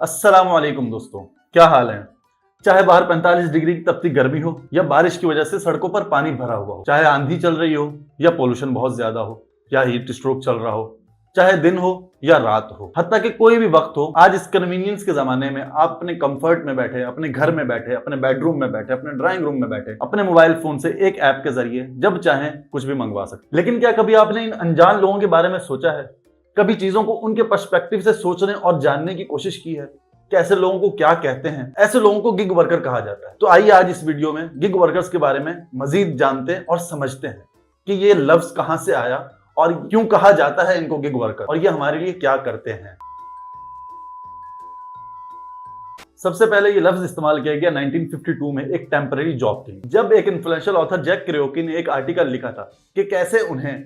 अस्सलाम वालेकुम दोस्तों, क्या हाल है। चाहे बाहर 45 डिग्री की तपती गर्मी हो या बारिश की वजह से सड़कों पर पानी भरा हुआ हो, चाहे आंधी चल रही हो या पोल्यूशन बहुत ज्यादा हो या हीट स्ट्रोक चल रहा हो, चाहे दिन हो या रात हो, हत्ता कि कोई भी वक्त हो, आज इस कन्वीनियंस के जमाने में आप अपने कंफर्ट में बैठे, अपने घर में बैठे, अपने बेडरूम में बैठे, अपने ड्राइंग रूम में बैठे, अपने मोबाइल फोन से एक ऐप के जरिए जब चाहें कुछ भी मंगवा सकते। लेकिन क्या कभी आपने इन अनजान लोगों के बारे में सोचा है? कभी चीजों को उनके पर्सपेक्टिव से सोचने और जानने की कोशिश की है कि ऐसे लोगों को क्या कहते हैं? ऐसे लोगों को गिग वर्कर कहा जाता है। तो आइए आज इस वीडियो में गिग वर्कर्स के बारे में मजीद जानते हैं और समझते हैं कि ये लफ्ज कहां से आया और क्यों कहा जाता है इनको गिग वर्कर, और ये हमारे लिए क्या करते हैं। सबसे पहले ये लफ्ज इस्तेमाल किया गया 1952 में एक टेम्पररी जॉब के लिए, जब एक इन्फ्लुएंशियल ऑथर जैक क्रियोकी ने एक आर्टिकल लिखा था कि कैसे उन्हें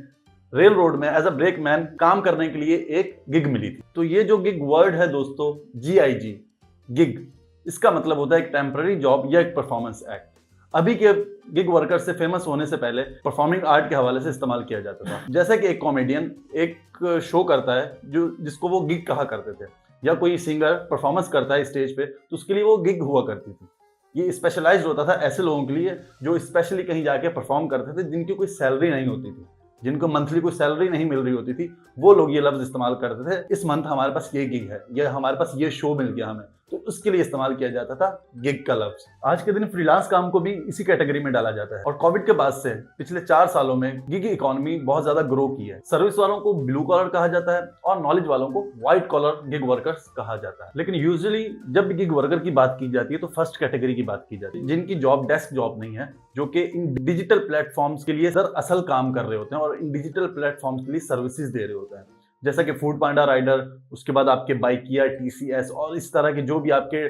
रेल रोड में एज अ ब्रेकमैन काम करने के लिए एक गिग मिली थी। तो ये जो गिग वर्ड है दोस्तों, GIG, गिग, इसका मतलब होता है एक टेम्पररी जॉब या एक परफॉर्मेंस एक्ट। अभी के गिग वर्कर से फेमस होने से पहले परफॉर्मिंग आर्ट के हवाले से इस्तेमाल किया जाता था। जैसे कि एक कॉमेडियन एक शो करता है जिसको वो गिग कहा करते थे, या कोई सिंगर परफॉर्मेंस करता है स्टेज पे तो उसके लिए वो गिग हुआ करती थी। ये स्पेशलाइज्ड होता था ऐसे लोगों के लिए जो स्पेशली कहीं जाके परफॉर्म करते थे, जिनकी कोई सैलरी नहीं होती थी, जिनको मंथली कोई सैलरी नहीं मिल रही होती थी, वो लोग ये लफ्ज इस्तेमाल करते थे। इस मंथ हमारे पास ये गिग है या हमारे पास ये शो मिल गया हमें, तो उसके लिए इस्तेमाल किया जाता था गिग का लफ्ज। आज के दिन फ्रीलांस काम को भी इसी कैटेगरी में डाला जाता है। और कोविड के बाद से पिछले 4 सालों में गिग इकोनॉमी बहुत ज्यादा ग्रो की है। सर्विस वालों को ब्लू कॉलर कहा जाता है और नॉलेज वालों को व्हाइट कॉलर गिग वर्कर्स कहा जाता है। लेकिन यूजुअली जब भी गिग वर्कर की बात की जाती है तो फर्स्ट कैटेगरी की बात की जाती है, जिनकी जॉब डेस्क जॉब नहीं है, जो कि इन डिजिटल प्लेटफॉर्म्स के लिए असल काम कर रहे होते हैं और इन डिजिटल प्लेटफॉर्म्स के लिए सर्विसेज दे रहे होते हैं। जैसा कि फूड पांडा राइडर, उसके बाद आपके बाइकिया, TCS और इस तरह के जो भी आपके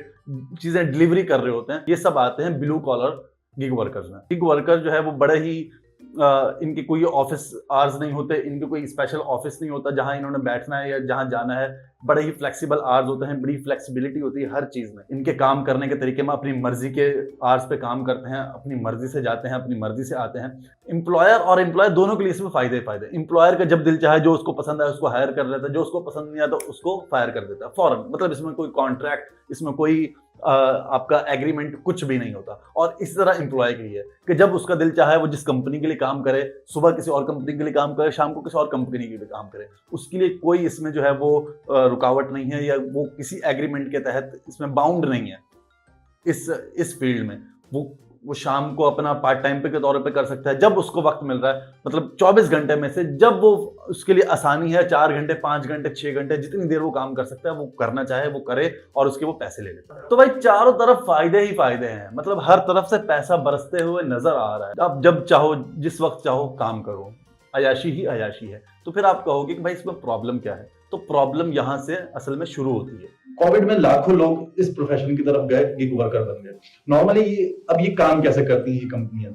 चीजें डिलीवरी कर रहे होते हैं, ये सब आते हैं ब्लू कॉलर गिग वर्कर्स में। गिग वर्कर जो है वो बड़े ही इनके कोई ऑफिस आवर्स नहीं होते, इनके कोई स्पेशल ऑफिस नहीं होता जहां इन्होंने बैठना है या जहां जाना है। बड़े ही फ्लेक्सिबल आवर्स होते हैं, बड़ी फ्लेक्सिबिलिटी होती है हर चीज में। इनके काम करने के तरीके में अपनी मर्जी के आवर्स पे काम करते हैं, अपनी मर्जी से जाते हैं, अपनी मर्जी से आते हैं। एम्प्लॉयर और एम्प्लॉय दोनों के लिए इसमें फायदे ही फायदे। एम्प्लॉयर का जब दिल चाहे जो उसको पसंद आए उसको हायर कर लेता है, जो उसको पसंद नहीं आता उसको फायर कर देता है फौरन। मतलब इसमें कोई कॉन्ट्रैक्ट, इसमें कोई आपका एग्रीमेंट कुछ भी नहीं होता। और इस तरह एम्प्लॉय के लिए कि जब उसका दिल चाहे वो जिस कंपनी के लिए काम करे, सुबह किसी और कंपनी के लिए काम करे, शाम को किसी और कंपनी के लिए काम करे, उसके लिए कोई इसमें जो है वो रुकावट नहीं है या वो किसी एग्रीमेंट के तहत इसमें बाउंड नहीं है। इस फील्ड में वो शाम को अपना पार्ट टाइम पे के तौर पे कर सकता है जब उसको वक्त मिल रहा है। मतलब 24 घंटे में से जब वो उसके लिए आसानी है, 4 घंटे, 5 घंटे, 6 घंटे, जितनी देर वो काम कर सकता है वो करना चाहे वो करे और उसके वो पैसे ले लेता है। तो भाई चारों तरफ फायदे ही फायदे हैं। मतलब हर तरफ से पैसा बरसते हुए नजर आ रहा है। आप जब चाहो जिस वक्त चाहो काम करो, अयाशी ही अयाशी है। तो फिर आप कहोगे कि भाई इसमें प्रॉब्लम क्या है? तो प्रॉब्लम यहां से असल में शुरू होती है। कोविड में लाखों लोग इस प्रोफेशन की तरफ गए, गिग वर्कर बन गए। नॉर्मली अब ये काम कैसे करती हैं ये कंपनियां?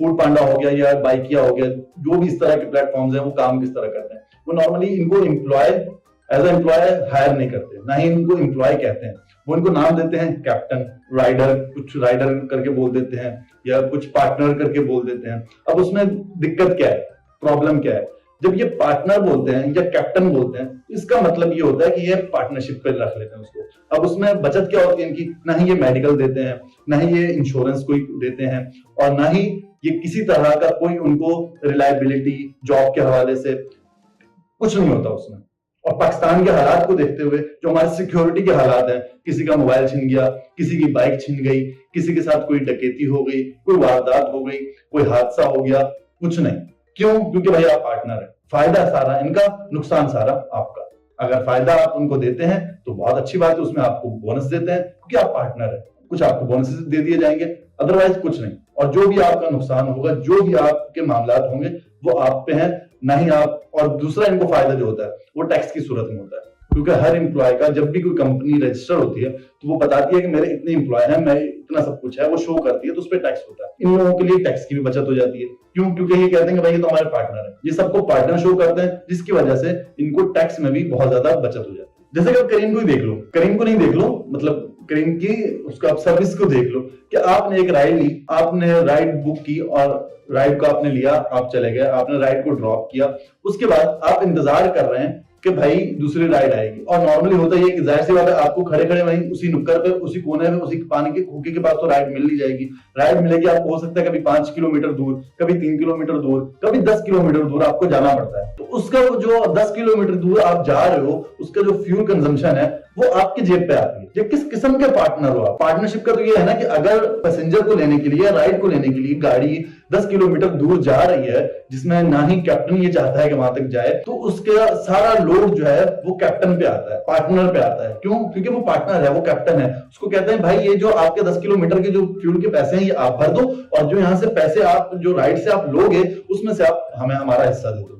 फूड पांडा हो गया या बाइकिया हो गया, जो भी इस तरह के प्लेटफॉर्म्स हैं, वो काम किस तरह करते हैं? वो नॉर्मली इनको एज एम्प्लॉय हायर नहीं करते, ना ही इनको एम्प्लॉय कहते हैं। वो इनको नाम देते हैं कैप्टन, राइडर, कुछ राइडर करके बोल देते हैं या कुछ पार्टनर करके बोल देते हैं। अब उसमें दिक्कत क्या है, प्रॉब्लम क्या है? जब ये पार्टनर बोलते हैं या कैप्टन बोलते हैं, इसका मतलब ये होता है कि ये पार्टनरशिप पे रख लेते हैं उसको। अब उसमें बचत क्या होती है इनकी? ना ही ये मेडिकल देते हैं, ना ही ये इंश्योरेंस कोई देते हैं, और ना ही ये किसी तरह का कोई उनको रिलायबिलिटी जॉब के हवाले से कुछ नहीं होता उसमें। और पाकिस्तान के हालात को देखते हुए जो हमारे सिक्योरिटी के हालात हैं, किसी का मोबाइल छिन गया, किसी की बाइक छिन गई, किसी के साथ कोई डकैती हो गई, कोई वारदात हो गई, कोई हादसा हो गया, कुछ नहीं। क्यों? क्योंकि भाई आप पार्टनर है। फायदा सारा इनका, नुकसान सारा आपका। अगर फायदा आप उनको देते हैं तो बहुत अच्छी बात है, उसमें आपको बोनस देते हैं क्योंकि आप पार्टनर है, कुछ आपको बोनस दे दिए जाएंगे, अदरवाइज कुछ नहीं। और जो भी आपका नुकसान होगा, जो भी आपके मामलात होंगे, वो आप पे हैं, ना ही आप। और दूसरा इनको फायदा जो होता है वो टैक्स की सूरत में होता है, क्योंकि हर एम्प्लॉय का जब भी कोई कंपनी रजिस्टर होती है तो वो बताती है कि मेरे इतने एम्प्लॉय हैं, मैं इतना सब कुछ है, वो शो करती है, तो उस पर टैक्स होता है। इन लोगों के लिए टैक्स की भी बचत हो जाती है। क्यों? क्योंकि ये कहते हैं कि भाई ये तो हमारे पार्टनर है, ये सबको पार्टनर शो करते हैं, जिसकी वजह से इनको टैक्स में भी बहुत ज्यादा बचत हो जाती है। जैसे कि करीम को ही देख लो, करीम को नहीं देख लो, मतलब करीम की उसका सर्विस को देख लो कि आपने एक राइड ली, आपने राइड बुक की और राइड को आपने लिया, आप चले गए, आपने राइड को ड्रॉप किया, उसके बाद आप इंतजार कर रहे हैं कि भाई दूसरी राइड आएगी। और नॉर्मली होता ही है कि जाहिर सी बात है आपको खड़े खड़े वहीं उसी नुक्कड़ पे, उसी कोने में, उसी पानी के खोखे के पास तो राइड मिल ही जाएगी। राइड मिलेगी, आपको हो सकता है कभी 5 किलोमीटर दूर, कभी 3 किलोमीटर दूर, कभी 10 किलोमीटर दूर आपको जाना पड़ता है। तो उसका जो 10 किलोमीटर दूर आप जा रहे हो, उसका जो फ्यूल कंजम्पशन है वो आपकी जेब पे आती है। ये किस किस्म के पार्टनर हो आप? पार्टनरशिप का तो ये है ना कि अगर पैसेंजर को लेने के लिए, राइड को लेने के लिए गाड़ी 10 किलोमीटर दूर जा रही है, जिसमें ना ही कैप्टन ये चाहता है कि वहां तक जाए, तो उसका सारा लोड जो है वो कैप्टन पे आता है, पार्टनर पे आता है। क्यों? क्योंकि वो पार्टनर है, वो कैप्टन है। उसको कहते हैं भाई ये जो आपके 10 किलोमीटर के जो फ्यूल के पैसे हैं ये आप भर दो, और जो यहाँ से पैसे आप जो राइड से आप लोगे उसमें से आप हमें हमारा हिस्सा दे दो।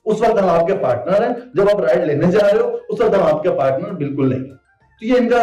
उस वक्त हम आपके पार्टनर हैं। जब आप राइड लेने जा रहे हो उस वक्त हम आपके पार्टनर बिल्कुल नहीं है। तो ये इनका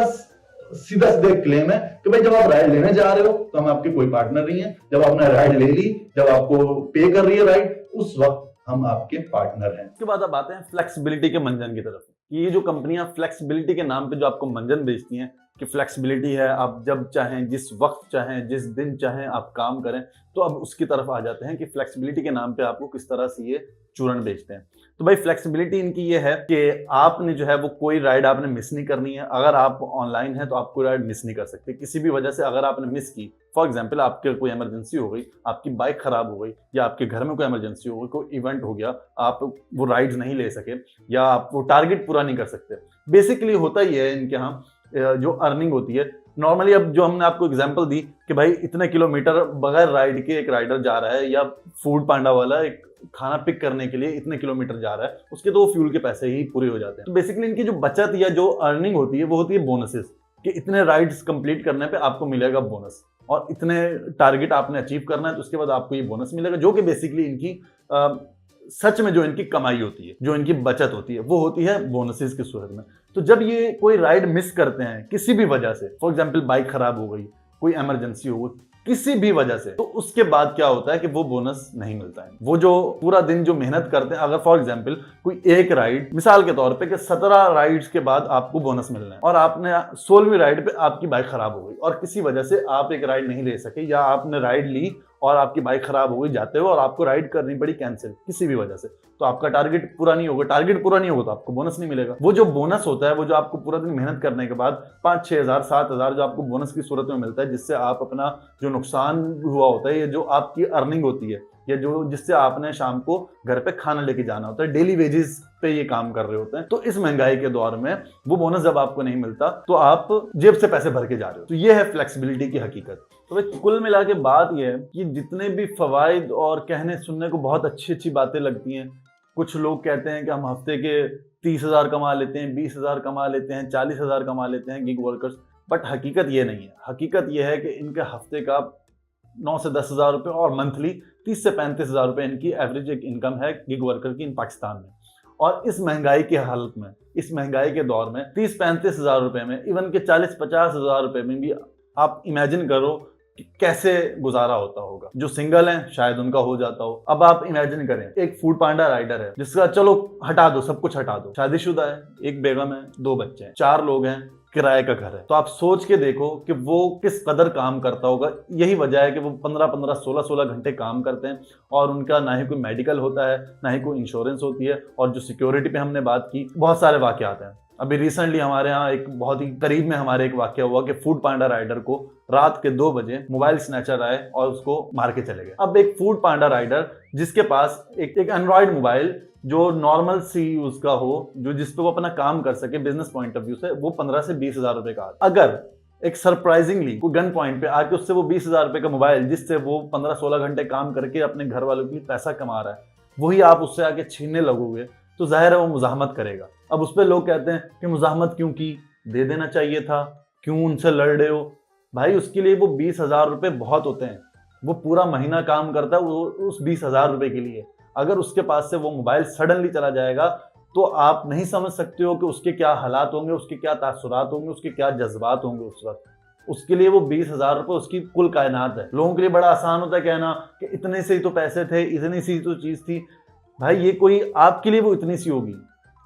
सीधा सीधा क्लेम है कि भाई जब आप राइड लेने जा रहे हो तो हम आपके कोई पार्टनर नहीं है। जब आपने राइड ले ली, जब आपको पे कर रही है राइड, उस वक्त हम आपके पार्टनर हैं। उसके बाद अब आते हैं फ्लेक्सिबिलिटी के मंजन की तरफ। ये जो कंपनियां फ्लेक्सिबिलिटी के नाम पे जो आपको मंजन बेचती हैं कि फ्लेक्सिबिलिटी है, आप जब चाहें, जिस वक्त चाहें, जिस दिन चाहें आप काम करें, तो अब उसकी तरफ आ जाते हैं कि फ्लेक्सिबिलिटी के नाम पे आपको किस तरह से ये चूर्ण बेचते हैं। तो भाई फ्लेक्सिबिलिटी इनकी ये है कि आपने जो है वो कोई राइड आपने मिस नहीं करनी है। अगर आप ऑनलाइन है तो आप कोई राइड मिस नहीं कर सकते किसी भी वजह से। अगर आपने मिस की, फॉर एग्जांपल आपके कोई इमरजेंसी हो गई, आपकी बाइक खराब हो गई, या आपके घर में कोई इमरजेंसी हो गई, कोई इवेंट हो गया, आप वो राइड्स नहीं ले सके, या आप वो टारगेट पूरा नहीं कर सकते। बेसिकली होता ही है इनके यहाँ जो अर्निंग होती है नॉर्मली। अब जो हमने आपको एग्जांपल दी कि भाई इतने किलोमीटर बगैर राइड के एक राइडर जा रहा है, या फूड पांडा वाला एक खाना पिक करने के लिए इतने किलोमीटर जा रहा है, उसके तो फ्यूल के पैसे ही पूरे हो जाते हैं। तो बेसिकली इनकी जो बचत या जो अर्निंग होती है वो होती है बोनसेस, कि इतने राइड्स कंप्लीट करने पे आपको मिलेगा बोनस, और इतने टारगेट आपने अचीव करना है तो उसके बाद आपको ये बोनस मिलेगा, जो कि बेसिकली इनकी सच में जो इनकी कमाई होती है, जो इनकी बचत होती है, वो होती है बोनसेस की सूरत में। तो जब ये कोई राइड मिस करते हैं किसी भी वजह से, फॉर एग्जांपल बाइक खराब हो गई, कोई इमरजेंसी हो गई, किसी भी वजह से, तो उसके बाद क्या होता है कि वो बोनस नहीं मिलता है। वो जो पूरा दिन जो मेहनत करते हैं, अगर फॉर एग्जांपल कोई एक राइड, मिसाल के तौर पे कि 17 राइड्स के बाद आपको बोनस मिलना है, और आपने 16वीं राइड पे आपकी बाइक खराब हो गई और किसी वजह से आप एक राइड नहीं ले सके, या आपने राइड ली और आपकी बाइक खराब हो गई जाते हुए और आपको राइड करनी पड़ी कैंसिल किसी भी वजह से, तो आपका टारगेट पूरा नहीं होगा। टारगेट पूरा नहीं होगा तो आपको बोनस नहीं मिलेगा। वो जो बोनस होता है, वो जो आपको पूरा दिन मेहनत करने के बाद 5-6 हज़ार 7 हज़ार जो आपको बोनस की सूरत में मिलता है, जिससे आप अपना जो नुकसान हुआ होता है, ये जो आपकी अर्निंग होती है, या जो जिससे आपने शाम को घर पे खाना लेके जाना होता है, डेली वेजेस पे ये काम कर रहे होते हैं, तो इस महंगाई के दौर में वो बोनस जब आपको नहीं मिलता तो आप जेब से पैसे भर के जा रहे हो। तो ये है फ्लेक्सिबिलिटी की हकीकत। तो भाई कुल मिला के बात ये है कि जितने भी फवाइद और कहने सुनने को बहुत अच्छी अच्छी बातें लगती हैं, कुछ लोग कहते हैं कि हम हफ्ते के 30,000 कमा लेते हैं, 20,000 कमा लेते हैं, 40,000 कमा लेते हैं गिग वर्कर्स, बट हकीकत ये नहीं है। हकीकत ये है कि इनके हफ्ते का 9 से 10 हज़ार रुपये और मंथली 30 से 35 हज़ार रुपये इनकी एवरेज एक इनकम है गिग वर्कर की इन पाकिस्तान में। और इस महंगाई की हालत में, इस महंगाई के दौर में 30-35 हज़ार रुपये में, इवन के 40-50 हज़ार रुपये में भी आप इमेजिन करो कि कैसे गुजारा होता होगा। जो सिंगल हैं शायद उनका हो जाता हो। अब आप इमेजिन करें, एक फूड पांडा राइडर है जिसका, चलो हटा दो, सब कुछ हटा दो, शादीशुदा है, एक बेगम है, 2 बच्चे हैं, 4 लोग हैं, किराए का घर है, तो आप सोच के देखो कि वो किस कदर काम करता होगा। यही वजह है कि वो 15-15, 16-16 घंटे काम करते हैं, और उनका ना ही कोई मेडिकल होता है, ना ही कोई इंश्योरेंस होती है, और जो सिक्योरिटी पे हमने बात की, बहुत सारे वाकयात हैं। अभी रिसेंटली हमारे यहाँ एक बहुत ही करीब में हमारे एक वाकया हुआ कि फूड पांडा राइडर को रात के 2 बजे मोबाइल स्नैचर आए और उसको मार के चले गए। अब एक फूड पांडा राइडर जिसके पास एक एंड्रॉयड मोबाइल जो नॉर्मल सी यूज का हो, जो जिस पे वो अपना काम कर सके बिजनेस पॉइंट ऑफ व्यू से, वो 15 से 20 हज़ार रुपए का। अगर एक सरप्राइजिंगली कोई गन पॉइंट पे आके उससे वो 20 हज़ार रुपए का मोबाइल, जिससे वो 15-16 घंटे काम करके अपने घर वालों के लिए पैसा कमा रहा है, वही आप उससे आके छीनने लगोगे तो जाहिर है वो मुजाहमत करेगा। अब उस पर लोग कहते हैं कि मुजाहमत क्यों की, दे देना चाहिए था, क्यों उनसे लड़ रहे हो। भाई उसके लिए वो 20 हज़ार रुपये बहुत होते हैं। वो पूरा महीना काम करता है वो उस 20 हज़ार रुपये के लिए। अगर उसके पास से वो मोबाइल सडनली चला जाएगा तो आप नहीं समझ सकते हो कि उसके क्या हालात होंगे, उसके क्या तासुरात होंगे, उसके क्या जज्बात होंगे उस वक्त। उसके लिए वो 20 हज़ार रुपये उसकी कुल कायनात है। लोगों के लिए बड़ा आसान होता है कहना कि इतने से ही तो पैसे थे, इतनी सी तो चीज़ थी। भाई ये कोई आपके लिए वो इतनी सी होगी,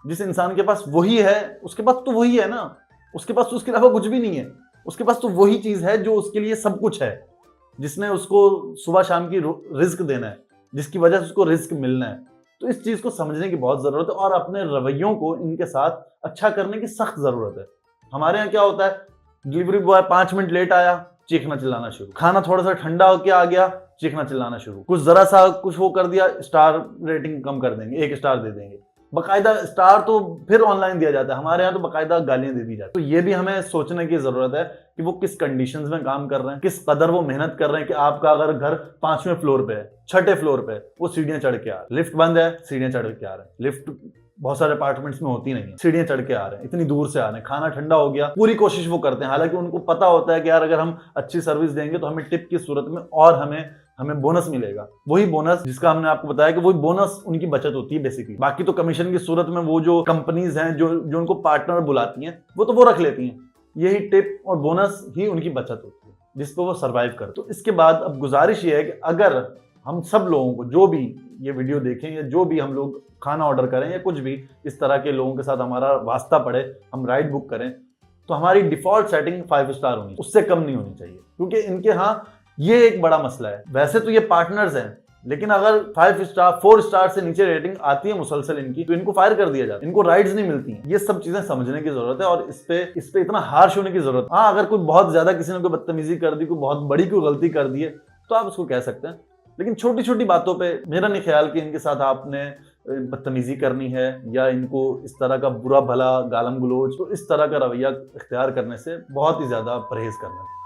जिस इंसान के पास वही है उसके पास तो वही है ना, उसके पास तो उसके अलावा कुछ भी नहीं है। उसके पास तो वही चीज़ है जो उसके लिए सब कुछ है, जिसने उसको सुबह शाम की रिस्क देना है, जिसकी वजह से उसको रिस्क मिलना है। तो इस चीज को समझने की बहुत जरूरत है और अपने रवैयों को इनके साथ अच्छा करने की सख्त जरूरत है। हमारे यहाँ क्या होता है, डिलीवरी बॉय 5 मिनट लेट आया, चीखना चिल्लाना शुरू, खाना थोड़ा सा ठंडा होके आ गया, चीखना चिल्लाना शुरू, कुछ जरा सा कुछ वो कर दिया, स्टार रेटिंग कम कर देंगे, 1 स्टार दे देंगे, बकायदा स्टार तो फिर ऑनलाइन दिया जाता है, हमारे यहाँ तो बकायदा गालियां दे दी जाती है। तो ये भी हमें सोचने की जरूरत है कि वो किस कंडीशंस में काम कर रहे हैं, किस कदर वो मेहनत कर रहे हैं कि आपका अगर घर 5वें फ्लोर पे है, 6ठे फ्लोर पे है, वो सीढ़ियां चढ़ के आ रहे हैं, लिफ्ट बंद है, सीढ़ियां चढ़ के आ रहे हैं, लिफ्ट बहुत सारे अपार्टमेंट्स में होती नहीं है, सीढ़ियां चढ़ के आ रहे हैं, इतनी दूर से आ रहे हैं, खाना ठंडा हो गया, पूरी कोशिश वो करते हैं, हालांकि उनको पता होता है कि यार अगर हम अच्छी सर्विस देंगे तो हमें टिप की सूरत में और हमें बोनस मिलेगा, वही बोनस जिसका हमने आपको बताया कि वही बोनस उनकी बचत होती है बेसिकली। बाकी तो कमीशन की सूरत में वो जो कंपनीज हैं जो उनको पार्टनर बुलाती हैं वो रख लेती हैं, यही टिप और बोनस ही उनकी बचत होती है जिसपे वो सर्वाइव कर। तो इसके बाद अब गुजारिश ये है कि अगर हम सब लोगों को जो भी ये वीडियो देखें या जो भी हम लोग खाना ऑर्डर करें या कुछ भी इस तरह के लोगों के साथ हमारा वास्ता पड़े, हम राइड बुक करें, तो हमारी डिफॉल्ट सेटिंग 5 स्टार होनी, उससे कम नहीं होनी चाहिए, क्योंकि इनके यहाँ ये एक बड़ा मसला है। वैसे तो ये पार्टनर्स हैं, लेकिन अगर 5 स्टार 4 स्टार से नीचे रेटिंग आती है मुसलसल इनकी, तो इनको फायर कर दिया जाता है, इनको राइड्स नहीं मिलती हैं। ये सब चीजें समझने की जरूरत है और इस पे इतना हार्श होने की जरूरत। हाँ, अगर कोई बहुत ज्यादा किसी ने कोई बदतमीजी कर दी, कोई बहुत बड़ी कोई गलती कर दी है, तो आप उसको कह सकते हैं, लेकिन छोटी छोटी बातों पे मेरा नहीं ख्याल कि इनके साथ आपने बदतमीजी करनी है या इनको इस तरह का बुरा भला गालम गलोच, तो इस तरह का रवैया इख्तियार करने से बहुत ही ज्यादा परहेज करना है।